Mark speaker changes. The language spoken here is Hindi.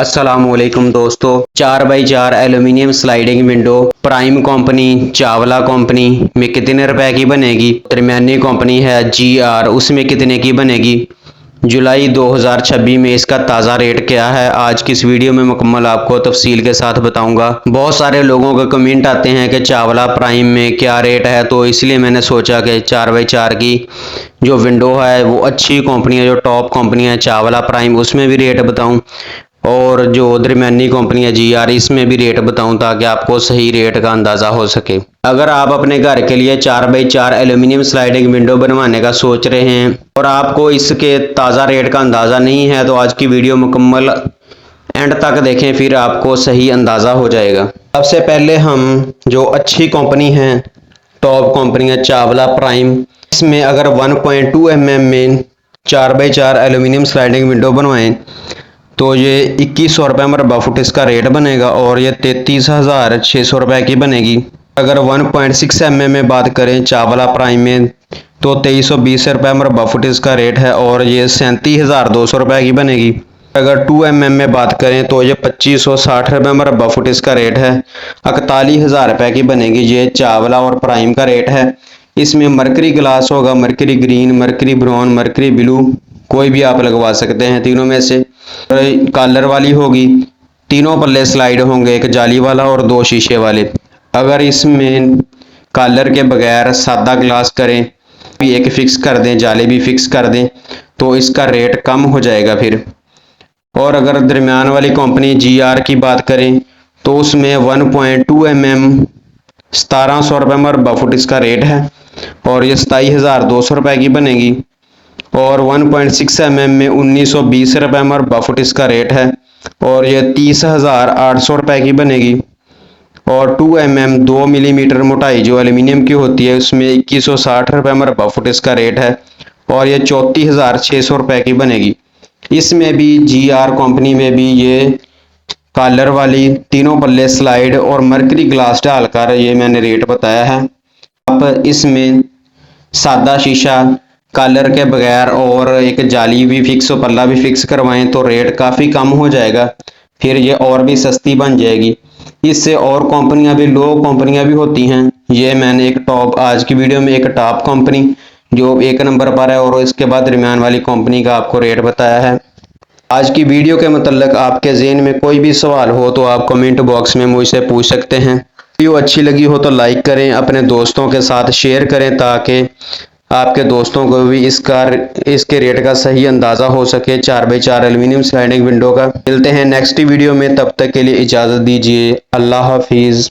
Speaker 1: अस्सलाम वालेकुम दोस्तों, 4x4 aluminium sliding window prime company Chawla company में कितने रुपए की बनेगी। दरमियानी कंपनी है GR, उसमें कितने की बनेगी। जुलाई 2026 में इसका ताज़ा रेट क्या है, आज की इस वीडियो में मुकम्मल आपको तफसील के साथ बताऊंगा। बहुत सारे लोगों के कमेंट आते हैं कि चावला प्राइम में क्या रेट है, तो इसलिए मैंने सोचा कि 4x4 की जो विंडो है वो अच्छी कंपनी है, जो टॉप कंपनी है चावला प्राइम, उसमें भी रेट बताऊं और जो दरमियानी कंपनी है GR, इसमें भी रेट बताऊं ताकि आपको सही रेट का अंदाज़ा हो सके। अगर आप अपने घर के लिए 4x4 एल्यूमिनियम स्लाइडिंग विंडो बनवाने का सोच रहे हैं और आपको इसके ताज़ा रेट का अंदाज़ा नहीं है, तो आज की वीडियो मुकम्मल एंड तक देखें, फिर आपको सही अंदाज़ा हो जाएगा। सबसे पहले हम जो अच्छी कंपनी है, टॉप कंपनी है चावला प्राइम, इसमें अगर 1.2 mm में 4x4 एल्यूमिनियम स्लाइडिंग विंडो बनवाएं तो ये 2100 रुपये मरबा फुट इसका रेट बनेगा और ये 33,600 रुपये की बनेगी। अगर 1.6 mm में बात करें चावला प्राइम में तो 2320 रुपये मरबा फुट इसका रेट है और ये 37,200 रुपये की बनेगी। अगर 2 mm में बात करें तो ये 2560 रुपये मरबा फुट इसका रेट है, 41,000 रुपये की बनेगी। ये चावला और प्राइम का रेट है। इसमें मरकरी ग्लास होगा, mercury green, mercury brown, mercury blue, कोई भी आप लगवा सकते हैं तीनों में से। कॉलर वाली होगी, तीनों पल्ले स्लाइड होंगे, एक जाली वाला और 2 शीशे वाले। अगर इसमें कॉलर के बगैर सादा ग्लास करें, भी एक फिक्स कर दें, जाली भी फिक्स कर दें, तो इसका रेट कम हो जाएगा फिर। और अगर दरमियान वाली कंपनी GR की बात करें तो उसमें 1.2 mm 1700 रुपये मरबा फुट इसका रेट है और ये 27,200 रुपये की बनेगी। और 1.6 mm में 1920 रुपये मरबा फुट इसका रेट है और ये 30,800 रुपये की बनेगी। और 2 mm 2 मिलीमीटर मोटाई जो एल्यूमिनियम की होती है, उसमें 2160 रुपये मरबा फुट इसका रेट है और ये 34,600 रुपये की बनेगी। इसमें भी GR कंपनी में भी ये कॉलर वाली, तीनों पल्ले स्लाइड और मरकरी ग्लास डालकर ये मैंने रेट बताया है। आप इसमें सादा शीशा कॉलर के बगैर और एक जाली भी फिक्स और पल्ला भी फिक्स करवाएं तो रेट काफ़ी कम हो जाएगा, फिर ये और भी सस्ती बन जाएगी। इससे और कंपनियां भी, लो कंपनियां भी होती हैं। ये मैंने एक टॉप, आज की वीडियो में एक टॉप कंपनी जो 1 नंबर पर है और इसके बाद दरमियान वाली कंपनी का आपको रेट बताया है। आज की वीडियो के मतलब आपके ज़हन में कोई भी सवाल हो तो आप कमेंट बॉक्स में मुझसे पूछ सकते हैं। वीडियो अच्छी लगी हो तो लाइक करें, अपने दोस्तों के साथ शेयर करें ताकि आपके दोस्तों को भी इसके रेट का सही अंदाज़ा हो सके 4x4 एल्यूमिनियम स्लाइडिंग विंडो का। मिलते हैं नेक्स्ट वीडियो में, तब तक के लिए इजाज़त दीजिए। अल्लाह हाफिज़।